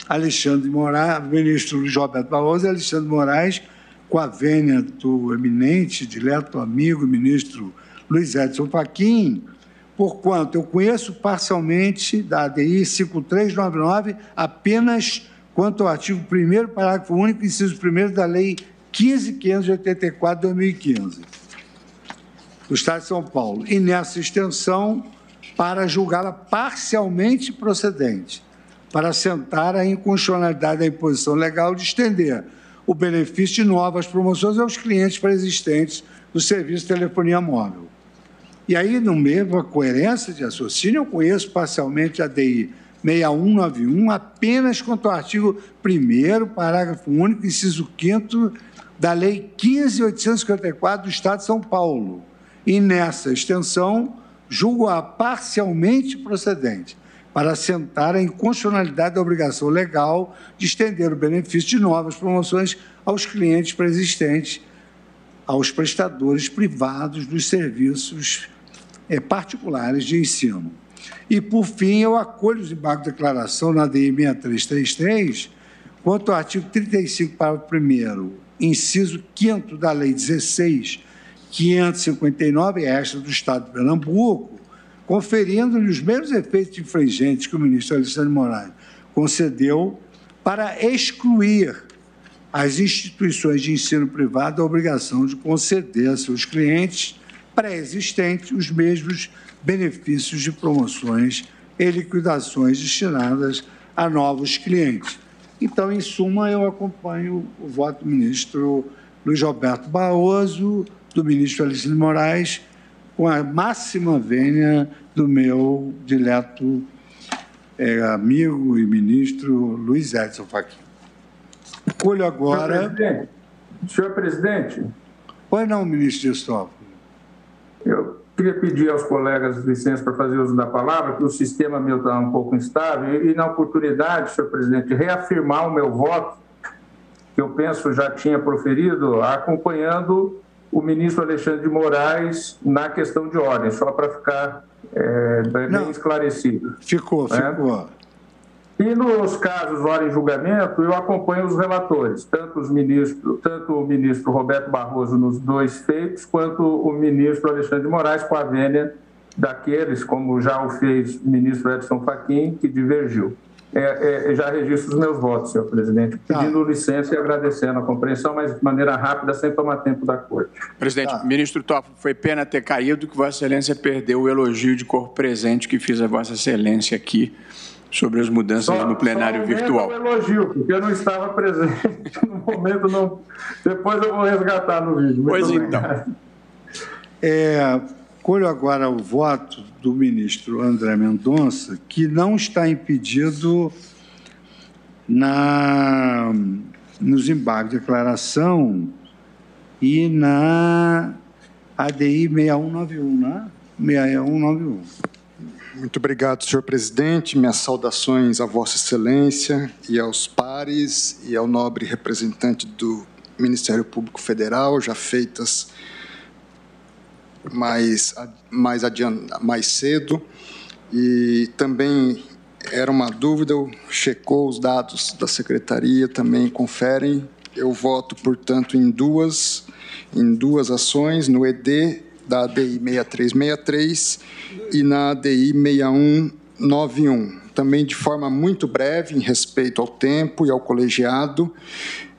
Alexandre Moraes, ministro Luiz Roberto Barroso e Alexandre Moraes, com a vênia do eminente, dileto amigo, ministro Luiz Edson Fachin, porquanto eu conheço parcialmente da ADI 5399 apenas quanto ao artigo 1º, parágrafo único, inciso 1º da Lei 15.584 de 2015, do Estado de São Paulo, e nessa extensão para julgá-la parcialmente procedente, para assentar a inconstitucionalidade da imposição legal de estender o benefício de novas promoções aos clientes pré-existentes do serviço de telefonia móvel. E aí, no mesmo, a coerência de raciocínio, eu conheço parcialmente a ADI 6191 apenas quanto ao artigo 1º, parágrafo único, inciso 5º da Lei 15.854 do Estado de São Paulo. E, nessa extensão, julgo-a parcialmente procedente, para assentar a inconstitucionalidade da obrigação legal de estender o benefício de novas promoções aos clientes pré-existentes, aos prestadores privados dos serviços particulares de ensino. E, por fim, eu acolho os embargos de declaração na ADI 6333, quanto ao artigo 35, parágrafo 1º, inciso 5º da Lei 16.559, esta do Estado de Pernambuco, conferindo-lhe os mesmos efeitos infringentes que o ministro Alexandre Moraes concedeu para excluir as instituições de ensino privado da obrigação de conceder a seus clientes pré-existentes os mesmos benefícios de promoções e liquidações destinadas a novos clientes. Então, em suma, eu acompanho o voto do ministro Luiz Roberto Barroso, do ministro Alexandre Moraes, com a máxima vênia do meu dileto amigo e ministro Luiz Edson Fachin. Colho agora... Senhor presidente. Pois não, ministro Cristóvão. Eu queria pedir aos colegas licença para fazer uso da palavra, que o sistema meu está um pouco instável, e na oportunidade, senhor presidente, reafirmar o meu voto, que eu penso já tinha proferido, acompanhando o ministro Alexandre de Moraes na questão de ordem, só para ficar bem esclarecido. Ficou. E nos casos ordem e julgamento, eu acompanho os relatores, tanto o ministro Roberto Barroso nos dois feitos, quanto o ministro Alexandre de Moraes com a vênia daqueles, como já o fez o ministro Edson Fachin, que divergiu. Já registro os meus votos, senhor presidente, pedindo licença e agradecendo a compreensão, mas de maneira rápida, sem tomar tempo da corte. Presidente, ministro Toffoli, foi pena ter caído que Vossa Excelência perdeu o elogio de corpo presente que fiz a Vossa Excelência aqui sobre as mudanças no plenário virtual. Só um elogio, porque eu não estava presente no momento, não. Depois eu vou resgatar no vídeo. Pois então. Colho agora o voto do ministro André Mendonça, que não está impedido nos embargos de declaração e na ADI 6191, né? 6191. Muito obrigado, senhor presidente. Minhas saudações a Vossa Excelência e aos pares e ao nobre representante do Ministério Público Federal, já feitas mais cedo, e também era uma dúvida, checou os dados da Secretaria, também conferem. Eu voto, portanto, em duas ações, no ED da ADI 6363 e na ADI 6191. Também de forma muito breve, em respeito ao tempo e ao colegiado,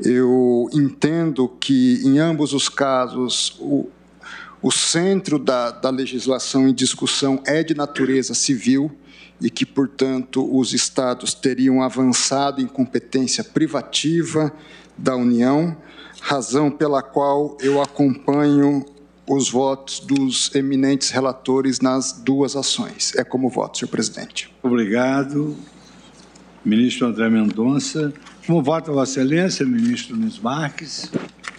eu entendo que, em ambos os casos, o centro da legislação em discussão é de natureza civil e que, portanto, os Estados teriam avançado em competência privativa da União, razão pela qual eu acompanho os votos dos eminentes relatores nas duas ações. É como voto, senhor presidente. Obrigado. Ministro André Mendonça. Como vota Vossa Excelência, ministro Nunes Marques?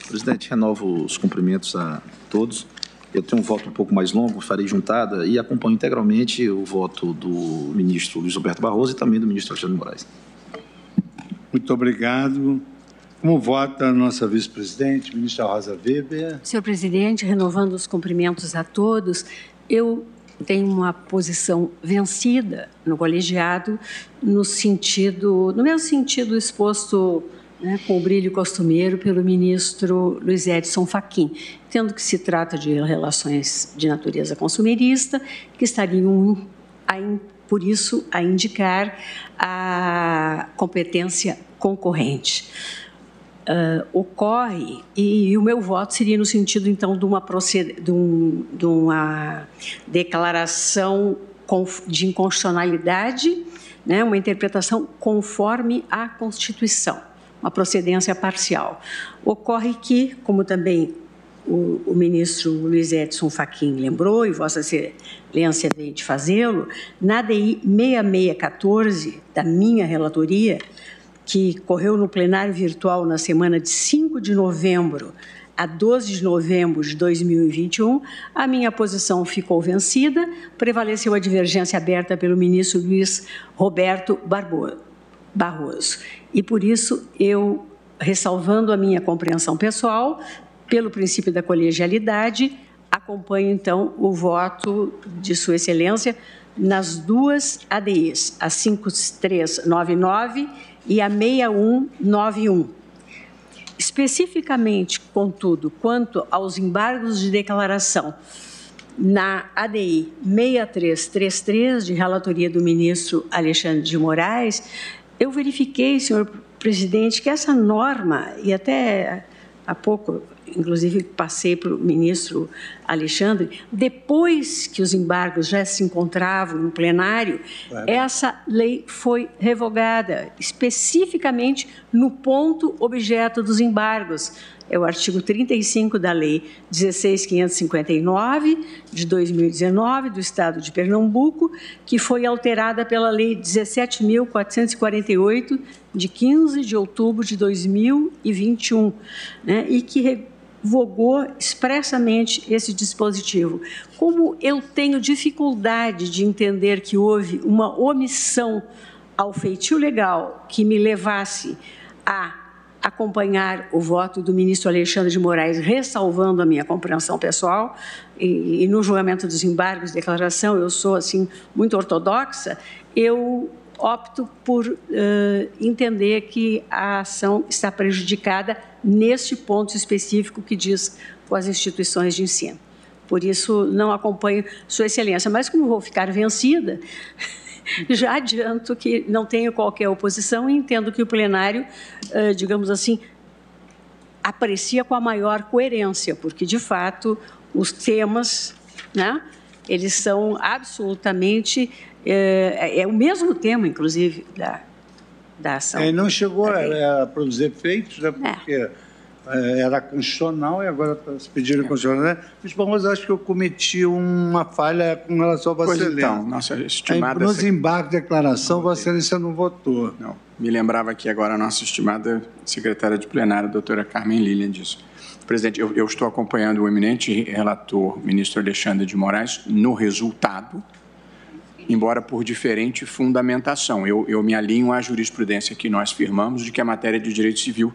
Presidente, renovo os cumprimentos a todos. Eu tenho um voto um pouco mais longo, farei juntada e acompanho integralmente o voto do ministro Luiz Roberto Barroso e também do ministro Alexandre de Moraes. Muito obrigado. Como vota a nossa vice-presidente, ministra Rosa Weber? Senhor presidente, renovando os cumprimentos a todos, eu tenho uma posição vencida no colegiado, no mesmo sentido exposto, né, com o brilho costumeiro pelo ministro Luiz Edson Fachin, tendo que se trata de relações de natureza consumerista, que estariam, por isso, a indicar a competência concorrente. Ocorre, e o meu voto seria no sentido, então, de uma declaração de inconstitucionalidade, né, uma interpretação conforme a Constituição, uma procedência parcial. Ocorre que, como também o ministro Luiz Edson Fachin lembrou, e Vossa Excelência veio de fazê-lo, na ADI 6614, da minha relatoria, que correu no plenário virtual na semana de 5 de novembro a 12 de novembro de 2021, a minha posição ficou vencida, prevaleceu a divergência aberta pelo ministro Luiz Roberto Barroso. E, por isso, eu, ressalvando a minha compreensão pessoal, pelo princípio da colegialidade, acompanho, então, o voto de Sua Excelência nas duas ADIs, a 5399 e a 6191. Especificamente, contudo, quanto aos embargos de declaração na ADI 6333, de relatoria do ministro Alexandre de Moraes, eu verifiquei, senhor presidente, que essa norma, e até há pouco, inclusive, passei para o ministro Alexandre, depois que os embargos já se encontravam no plenário, essa lei foi revogada, especificamente no ponto objeto dos embargos. É o artigo 35 da Lei 16.559, de 2019, do Estado de Pernambuco, que foi alterada pela Lei 17.448, de 15 de outubro de 2021, né, e que revogou expressamente esse dispositivo. Como eu tenho dificuldade de entender que houve uma omissão ao feitio legal que me levasse a acompanhar o voto do ministro Alexandre de Moraes, ressalvando a minha compreensão pessoal, e no julgamento dos embargos, declaração, eu sou, assim, muito ortodoxa, eu opto por entender que a ação está prejudicada neste ponto específico que diz com as instituições de ensino. Por isso, não acompanho Sua Excelência. Mas, como vou ficar vencida, já adianto que não tenho qualquer oposição e entendo que o plenário, digamos assim, aprecia com a maior coerência, porque, de fato, os temas, né, eles são absolutamente... É o mesmo tema, inclusive, da ação. E não chegou a produzir efeitos, né, porque era constitucional e agora se pediram constitucional. Mas, Barroso, acho que eu cometi uma falha com relação a Vossa Excelência. Então, nossa estimada... Nos embargos de declaração, Vossa Excelência não votou. Não. Me lembrava aqui agora a nossa estimada secretária de plenário, a doutora Carmen Lilian, disso. Presidente, eu estou acompanhando o eminente relator, ministro Alexandre de Moraes, no resultado, embora por diferente fundamentação. Eu me alinho à jurisprudência que nós firmamos de que a matéria de direito civil,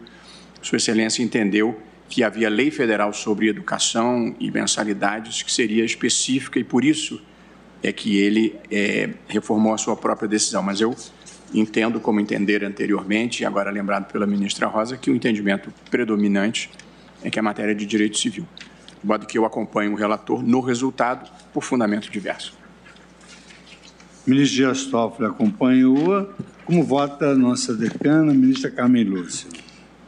Sua Excelência entendeu que havia lei federal sobre educação e mensalidades que seria específica e por isso é que ele reformou a sua própria decisão. Mas eu entendo, como entender anteriormente, e agora lembrado pela ministra Rosa, que o entendimento predominante é que é matéria de direito civil. De modo que eu acompanho o relator no resultado por fundamento diverso. Ministro Dias Toffoli acompanhou. Como vota a nossa decana, ministra Carmen Lúcia?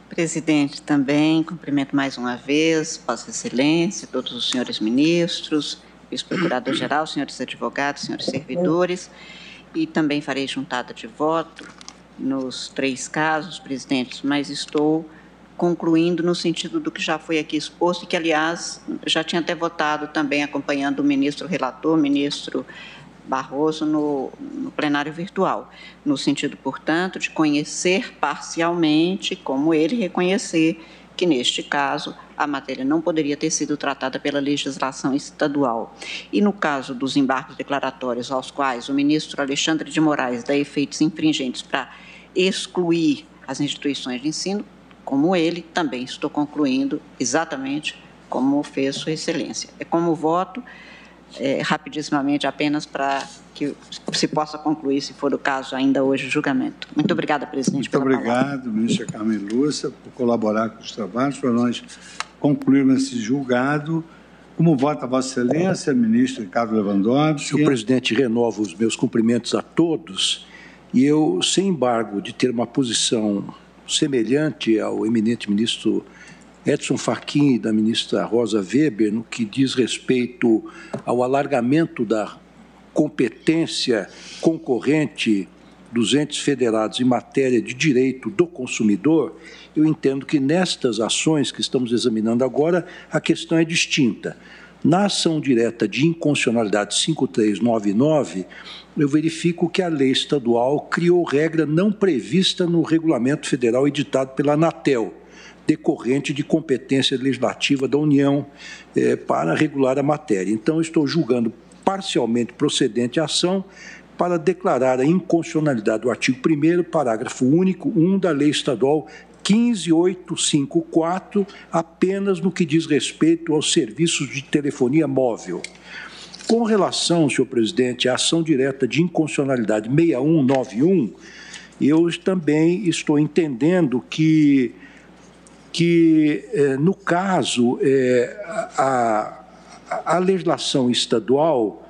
Presidente, também cumprimento mais uma vez, Vossa Excelência, todos os senhores ministros, vice-procurador-geral, senhores advogados, senhores servidores, e também farei juntada de voto nos 3 casos, presidentes, mas estou concluindo no sentido do que já foi aqui exposto e que, aliás, já tinha até votado também acompanhando o ministro relator, ministro Barroso, no plenário virtual, no sentido, portanto, de conhecer parcialmente, como ele reconhecer que, neste caso, a matéria não poderia ter sido tratada pela legislação estadual. E no caso dos embargos declaratórios aos quais o ministro Alexandre de Moraes dá efeitos infringentes para excluir as instituições de ensino, como ele, também estou concluindo exatamente como fez Sua Excelência. É como voto, rapidissimamente, apenas para que se possa concluir, se for o caso, ainda hoje, o julgamento. Muito obrigada, presidente. Muito obrigado, ministra Carmen Lúcia, por colaborar com os trabalhos, para nós concluirmos esse julgado. Como vota Vossa Excelência, ministro Ricardo Lewandowski? Senhor presidente, renovo os meus cumprimentos a todos e eu, sem embargo de ter uma posição semelhante ao eminente ministro Edson Fachin e da ministra Rosa Weber, no que diz respeito ao alargamento da competência concorrente dos entes federados em matéria de direito do consumidor, eu entendo que nestas ações que estamos examinando agora, a questão é distinta. Na ação direta de inconstitucionalidade 5399, eu verifico que a lei estadual criou regra não prevista no regulamento federal editado pela Anatel, decorrente de competência legislativa da União para regular a matéria. Então, estou julgando parcialmente procedente a ação para declarar a inconstitucionalidade do artigo 1º, parágrafo único, 1 da Lei Estadual 15.854, apenas no que diz respeito aos serviços de telefonia móvel. Com relação, senhor presidente, à ação direta de inconstitucionalidade 6191, eu também estou entendendo que no caso, a legislação estadual,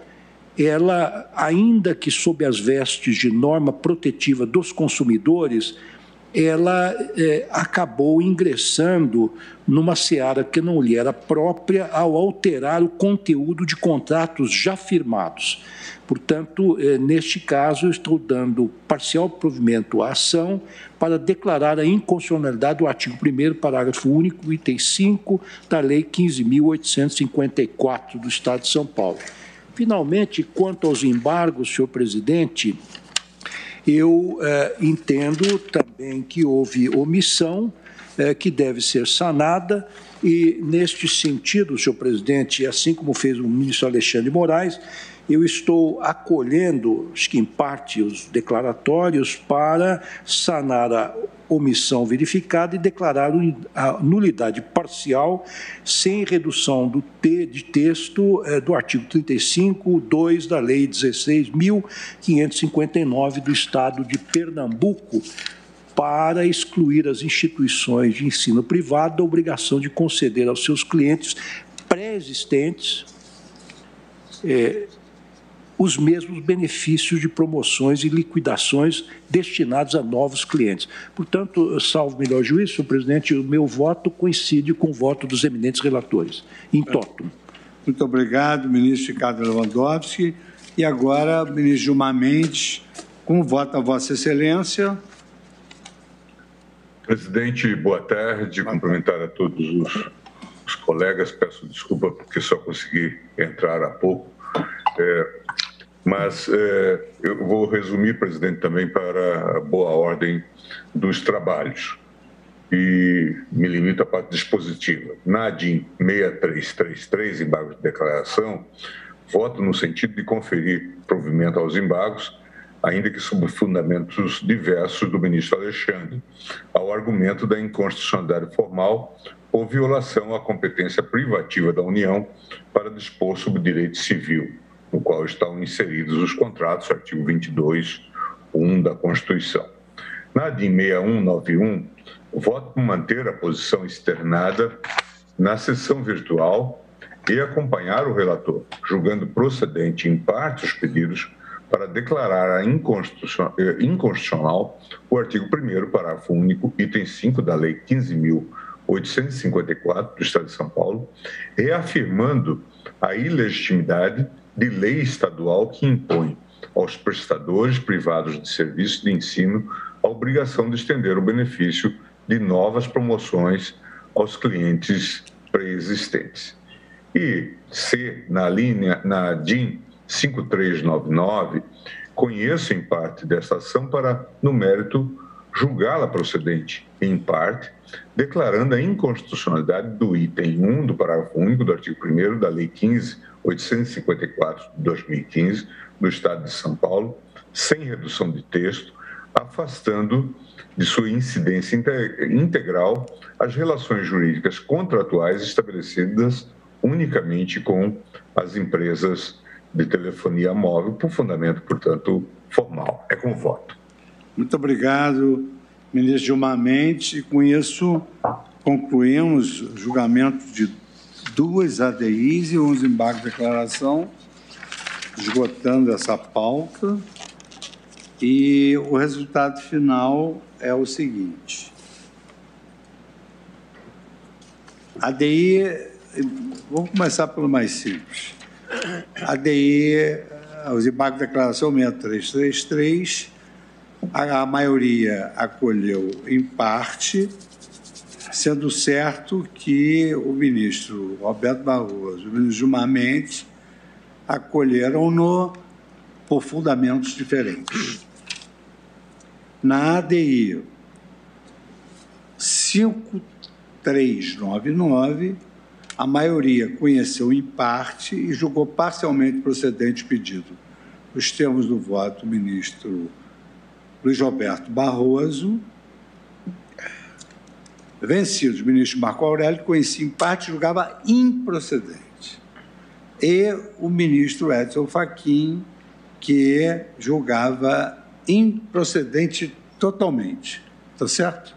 ela, ainda que sob as vestes de norma protetiva dos consumidores, ela acabou ingressando numa seara que não lhe era própria ao alterar o conteúdo de contratos já firmados. Portanto, neste caso, eu estou dando parcial provimento à ação para declarar a inconstitucionalidade do artigo 1º, parágrafo único, item 5 da Lei 15.854 do Estado de São Paulo. Finalmente, quanto aos embargos, senhor presidente, eu entendo também que houve omissão que deve ser sanada e, neste sentido, senhor presidente, assim como fez o ministro Alexandre de Moraes, eu estou acolhendo, acho que em parte, os declaratórios para sanar a omissão verificada e declarar a nulidade parcial sem redução de texto do artigo 35, 2 da Lei 16.559 do Estado de Pernambuco, para excluir as instituições de ensino privado da obrigação de conceder aos seus clientes pré-existentes os mesmos benefícios de promoções e liquidações destinados a novos clientes. Portanto, salvo melhor juízo, senhor presidente, o meu voto coincide com o voto dos eminentes relatores, em toto. Muito obrigado, ministro Ricardo Lewandowski. E agora, ministro Gilmar Mendes, como vota Vossa Excelência? Presidente, boa tarde. Cumprimentar a todos os colegas. Peço desculpa porque só consegui entrar há pouco. Mas eu vou resumir, presidente, também para a boa ordem dos trabalhos. E me limito à parte dispositiva. Na ADIM 6333, embargos de declaração, voto no sentido de conferir provimento aos embargos, ainda que sob fundamentos diversos do ministro Alexandre, ao argumento da inconstitucionalidade formal, por violação à competência privativa da União para dispor sobre direito civil, no qual estão inseridos os contratos, artigo 22(1) da Constituição. Na ADIM 6191, voto por manter a posição externada na sessão virtual e acompanhar o relator, julgando procedente em parte os pedidos para declarar inconstitucional o artigo 1º, parágrafo único, item 5 da Lei 15.854 do Estado de São Paulo, reafirmando a ilegitimidade de lei estadual que impõe aos prestadores privados de serviços de ensino a obrigação de estender o benefício de novas promoções aos clientes pré-existentes. E C, na DIN 5399, conheço em parte desta ação para, no mérito, julgá-la procedente, em parte, declarando a inconstitucionalidade do item 1 do parágrafo único do artigo 1º da Lei 15.854 de 2015 do Estado de São Paulo, sem redução de texto, afastando de sua incidência integral as relações jurídicas contratuais estabelecidas unicamente com as empresas de telefonia móvel, por fundamento, portanto, formal. É com voto. Muito obrigado, ministro Gilmar Mendes. Com isso, concluímos o julgamento de 2 ADIs e 11 embargos de declaração, esgotando essa pauta. E o resultado final é o seguinte. ADI, vamos começar pelo mais simples. ADI, os embargos de declaração 6333, a maioria acolheu em parte, sendo certo que o ministro Roberto Barroso e o ministro Gilmar Mendes acolheram-no por fundamentos diferentes. Na ADI 5399, a maioria conheceu em parte e julgou parcialmente procedente o pedido. Os termos do voto do ministro Luiz Roberto Barroso, vencidos, o ministro Marco Aurélio conhecia em parte e julgava improcedente. E o ministro Edson Fachin, que julgava improcedente totalmente. Está certo?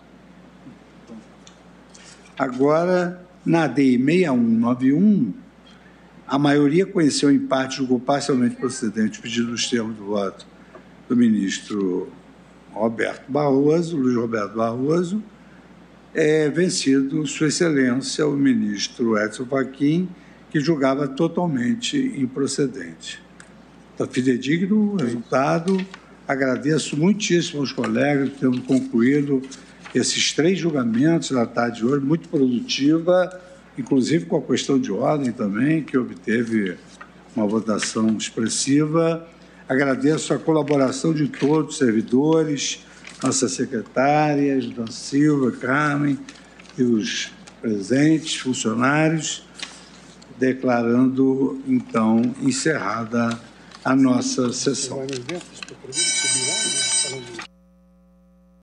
Agora, na ADI 6191, a maioria conheceu em parte e julgou parcialmente procedente o pedido dos termos do voto do ministro Roberto Barroso, Luiz Roberto Barroso, vencido Sua Excelência, o ministro Edson Fachin, que julgava totalmente improcedente. Está fidedigno o resultado. Agradeço muitíssimo aos colegas por termos concluído esses 3 julgamentos na tarde de hoje, muito produtiva, inclusive com a questão de ordem também, que obteve uma votação expressiva. Agradeço a colaboração de todos os servidores, nossas secretárias, Dan Silva, Carmen, e os presentes, funcionários, declarando, então, encerrada a nossa sessão.